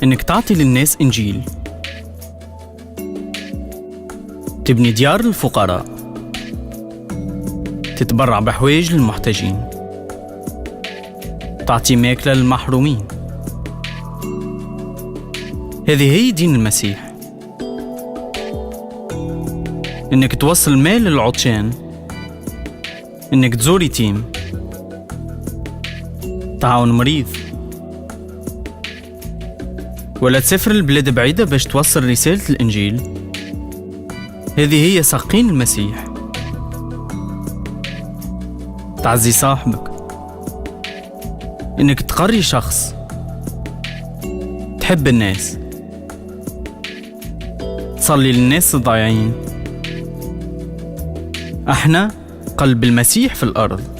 إنك تعطي للناس إنجيل، تبني ديار للفقراء، تتبرع بحوايج للمحتاجين، تعطي ماكلة للمحرومين. هذه هي دين المسيح. إنك توصل مال للعطشان، إنك تزور يتيم، تعاون مريض، ولا تسافر البلاد بعيدة باش توصل رسالة الإنجيل. هذه هي ساقين المسيح. تعزي صاحبك، إنك تقري شخص، تحب الناس، تصلي للناس الضايعين. احنا قلب المسيح في الأرض.